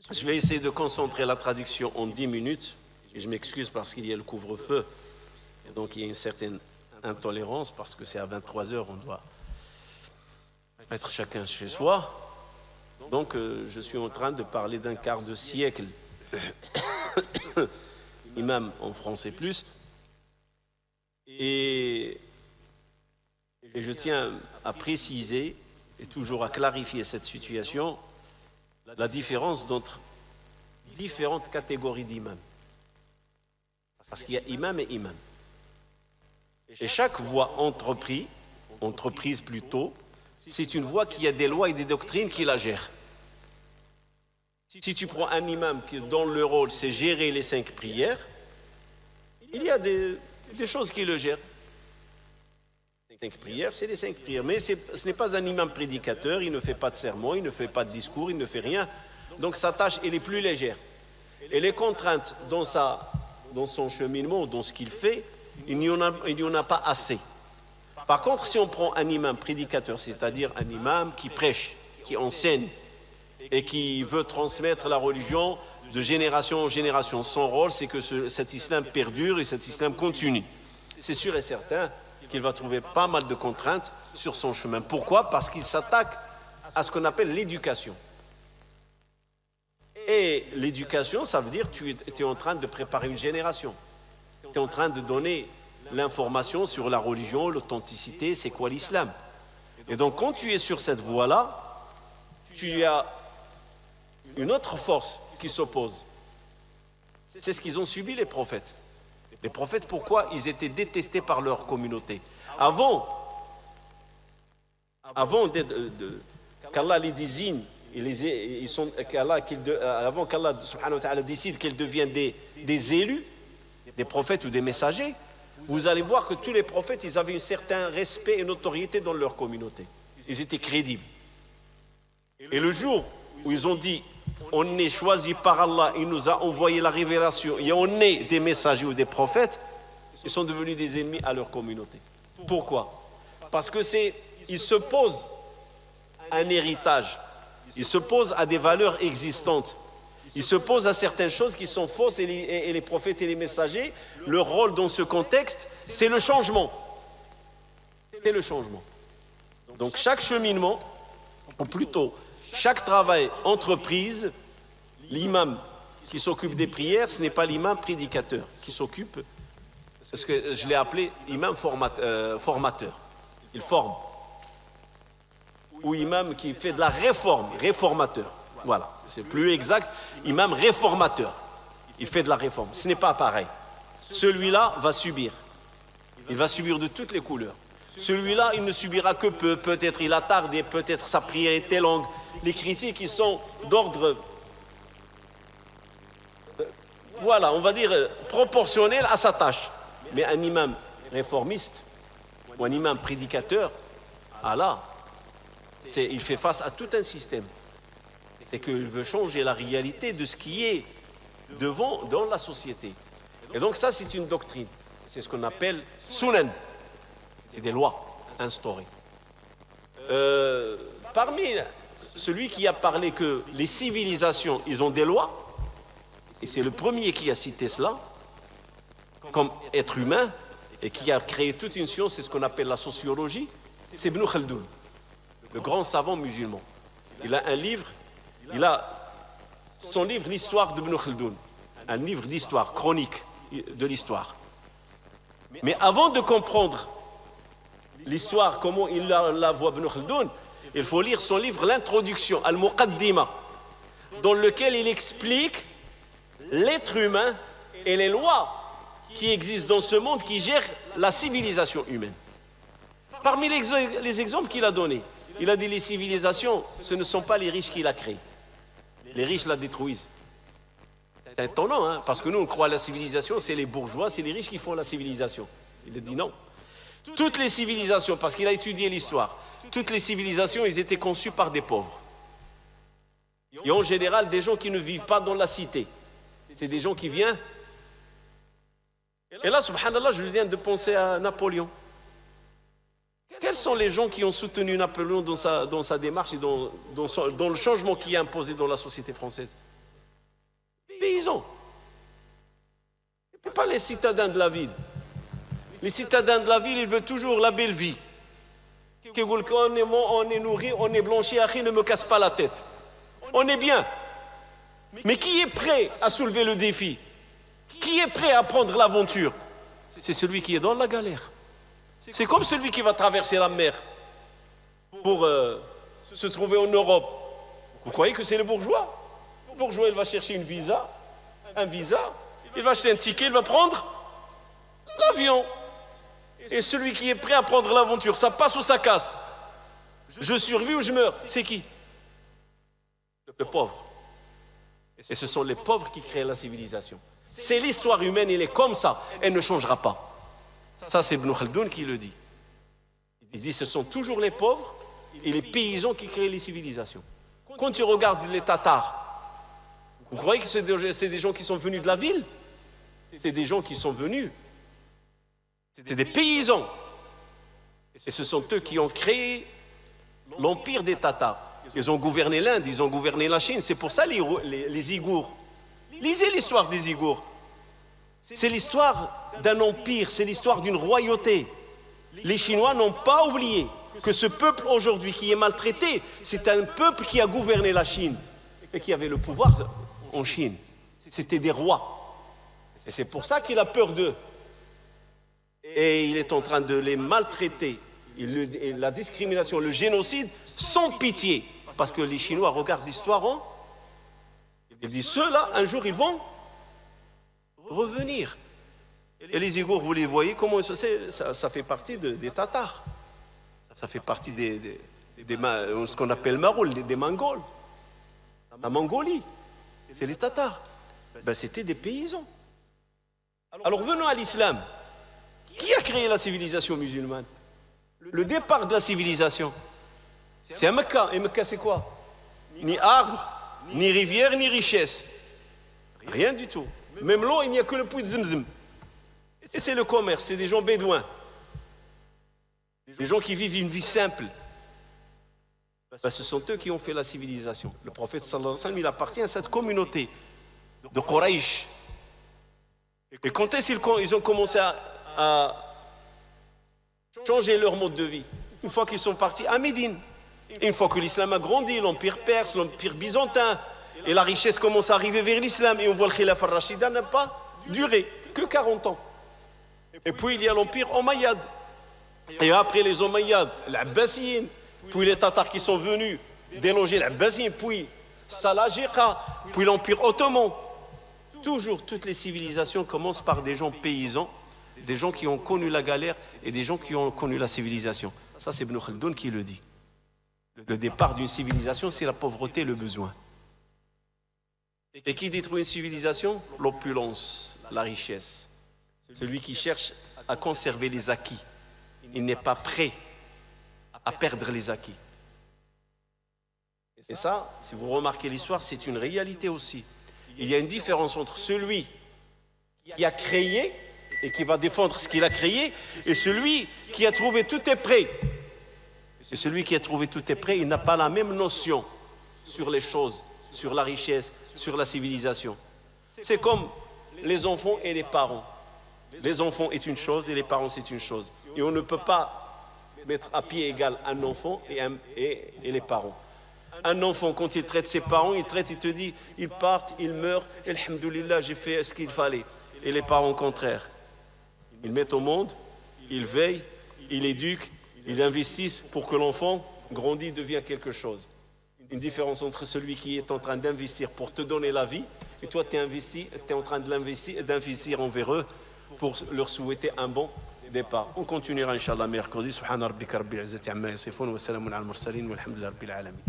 Je vais essayer de concentrer la traduction en 10 minutes. Et je m'excuse parce qu'il y a le couvre-feu. Et donc il y a une certaine intolérance parce que c'est à 23 heures, on doit être chacun chez soi. Donc je suis en train de parler d'un quart de siècle, imam en français plus. Et je tiens à préciser et toujours à clarifier cette situation, la différence entre différentes catégories d'imams. Parce qu'il y a imam et imam. Et chaque voie entreprise plutôt, c'est une voie qui a des lois et des doctrines qui la gèrent. Si tu prends un imam dont le rôle c'est gérer les 5 prières, il y a des choses qui le gèrent. 5 prières, c'est les 5 prières. Mais ce n'est pas un imam prédicateur, il ne fait pas de sermon, il ne fait pas de discours, il ne fait rien. Donc sa tâche, elle est plus légère. Et les contraintes dans son cheminement, dans ce qu'il fait, il n'y en a pas assez. Par contre, si on prend un imam prédicateur, c'est-à-dire un imam qui prêche, qui enseigne et qui veut transmettre la religion de génération en génération, son rôle, c'est que cet islam perdure et cet islam continue. C'est sûr et certain qu'il va trouver pas mal de contraintes sur son chemin. Pourquoi? Parce qu'il s'attaque à ce qu'on appelle l'éducation. Et l'éducation, ça veut dire que tu es en train de préparer une génération. Tu es en train de donner l'information sur la religion, l'authenticité, c'est quoi l'islam. Et donc quand tu es sur cette voie-là, tu as une autre force qui s'oppose. C'est ce qu'ils ont subi les prophètes. Les prophètes, pourquoi? Ils étaient détestés par leur communauté. Avant qu'Allah les désigne, avant qu'Allah subhanahu wa ta'ala décide qu'ils deviennent des élus, des prophètes ou des messagers, vous allez voir que tous les prophètes, ils avaient un certain respect et notoriété dans leur communauté. Ils étaient crédibles. Et le jour où ils ont dit, on est choisi par Allah, il nous a envoyé la révélation, et on est des messagers ou des prophètes, ils sont devenus des ennemis à leur communauté. Pourquoi? Parce que ils se posent un héritage, ils se posent à des valeurs existantes, ils se posent à certaines choses qui sont fausses, et les prophètes et les messagers, leur rôle dans ce contexte, c'est le changement. C'est le changement. Donc chaque cheminement, ou plutôt chaque travail, entreprise, l'imam qui s'occupe des prières, ce n'est pas l'imam prédicateur qui s'occupe, parce que je l'ai appelé imam formateur. Il forme. Ou imam qui fait de la réforme, réformateur. Voilà, c'est plus exact, imam réformateur. Il fait de la réforme. Ce n'est pas pareil. Celui-là va subir. Il va subir de toutes les couleurs. Celui-là, il ne subira que peu. Peut-être il a tardé, peut-être sa prière était longue. Les critiques, ils sont d'ordre, voilà, on va dire proportionnel à sa tâche. Mais un imam réformiste ou un imam prédicateur, Allah, il fait face à tout un système. C'est qu'il veut changer la réalité de ce qui est dans la société. Et donc ça, c'est une doctrine. C'est ce qu'on appelle sunan. C'est des lois instaurées. Parmi celui qui a parlé que les civilisations, ils ont des lois, et c'est le premier qui a cité cela, comme être humain, et qui a créé toute une science, c'est ce qu'on appelle la sociologie, c'est Ibn Khaldoun, le grand savant musulman. Il a un livre, son livre, l'histoire d'Ibn Khaldoun, un livre d'histoire, chronique de l'histoire. Mais avant de comprendre l'histoire, comment il la voit Ibn Khaldoun, il faut lire son livre, l'introduction, Al-Muqaddima, dans lequel il explique l'être humain et les lois qui existent dans ce monde qui gèrent la civilisation humaine. Parmi les exemples qu'il a donnés, il a dit les civilisations, ce ne sont pas les riches qui la créent. Les riches la détruisent. C'est étonnant, hein, parce que nous, on croit à la civilisation, c'est les bourgeois, c'est les riches qui font la civilisation. Il a dit non. Toutes les civilisations, parce qu'il a étudié l'histoire, toutes les civilisations, ils étaient conçues par des pauvres. Et en général, des gens qui ne vivent pas dans la cité. C'est des gens qui viennent. Et là, subhanallah, je viens de penser à Napoléon. Quels sont les gens qui ont soutenu Napoléon dans sa démarche et dans le changement qui est imposé dans la société française? paysans. Et pas les citadins de la ville. Les citadins de la ville, ils veulent toujours la belle vie. On est nourri, on est blanchi, ne me casse pas la tête. On est bien. Mais qui est prêt à soulever le défi? Qui est prêt à prendre l'aventure? C'est celui qui est dans la galère. C'est comme celui qui va traverser la mer pour se trouver en Europe. Vous croyez que c'est le bourgeois? Le bourgeois, il va chercher un visa, il va acheter un ticket, il va prendre l'avion. Et celui qui est prêt à prendre l'aventure, ça passe ou ça casse? Je survis ou je meurs? C'est qui? Le pauvre. Et ce sont les pauvres qui créent la civilisation. C'est l'histoire humaine, elle est comme ça, elle ne changera pas. Ça, c'est Ibn Khaldoun qui le dit. Il dit, ce sont toujours les pauvres et les paysans qui créent les civilisations. Quand tu regardes les Tatars, vous croyez que c'est des gens qui sont venus de la ville? C'est des gens qui sont venus. C'est des paysans. Et ce sont eux qui ont créé l'empire des Tatars. Ils ont gouverné l'Inde, ils ont gouverné la Chine. C'est pour ça les Ouïghours. Lisez l'histoire des Ouïghours. C'est l'histoire d'un empire, c'est l'histoire d'une royauté. Les Chinois n'ont pas oublié que ce peuple aujourd'hui qui est maltraité, c'est un peuple qui a gouverné la Chine et qui avait le pouvoir en Chine. C'était des rois. Et c'est pour ça qu'il a peur d'eux. Et il est en train de les maltraiter. Et la discrimination, le génocide, sans pitié. Parce que les Chinois regardent l'histoire ils disent, ceux-là, un jour, ils vont revenir. Et les Ouïghours, vous les voyez, comment ça fait partie des Tatars. Ça fait partie ce qu'on appelle Maroul, des Mongols. La Mongolie, c'est les Tatars. C'était des paysans. Alors venons à l'islam. Qui a créé la civilisation musulmane? Le départ de la civilisation, c'est à Mecca. Et Mecca, c'est quoi? Ni arbre, ni rivière, ni richesse. Rien du tout. Même l'eau, il n'y a que le puits de Zemzem. Et c'est le commerce, c'est des gens bédouins. Des gens qui vivent une vie simple. Ce sont eux qui ont fait la civilisation. Le prophète sallallahu alayhi wa sallam, il appartient à cette communauté de Quraysh. Et quand est-ce qu'ils ont commencé à changer leur mode de vie? Une fois qu'ils sont partis à Médine. Une fois que l'islam a grandi, l'empire perse, l'empire byzantin, et la richesse commence à arriver vers l'islam, et on voit le khilaf al-Rashida n'a pas duré que 40 ans. Et puis il y a l'empire Omeyyade. Et après les Omeyyades, l'Abbasiyin, puis les Tatars qui sont venus déloger l'Abbasiyin, puis Salajika, puis l'empire ottoman. Toujours, toutes les civilisations commencent par des gens paysans, des gens qui ont connu la galère et des gens qui ont connu la civilisation. Ça, c'est Ibn Khaldoun qui le dit. Le départ d'une civilisation, c'est la pauvreté et le besoin. Et qui détruit une civilisation? L'opulence, la richesse. Celui qui cherche à conserver les acquis. Il n'est pas prêt à perdre les acquis. Et ça, si vous remarquez l'histoire, c'est une réalité aussi. Il y a une différence entre celui qui a créé et qui va défendre ce qu'il a créé et celui qui a trouvé tout est prêt. Et celui qui a trouvé tout est prêt, il n'a pas la même notion sur les choses, sur la richesse, sur la civilisation. C'est comme les enfants et les parents. Les enfants est une chose et les parents c'est une chose. Et on ne peut pas mettre à pied égal un enfant et les parents. Un enfant, quand il traite ses parents, il te dit, ils partent, ils meurent, et alhamdoulilah, j'ai fait ce qu'il fallait. Et les parents, au contraire, ils mettent au monde, ils veillent, ils éduquent, ils investissent pour que l'enfant grandit, devient quelque chose. Une différence entre celui qui est en train d'investir pour te donner la vie, et toi, tu es en train d'investir envers eux pour leur souhaiter un bon départ. On continuera, Inch'Allah, mercredi. Subhana rabbika rabbil izzati amma yasifun wa salamun ala al-mursalin walhamdulillahi rabbil alamin.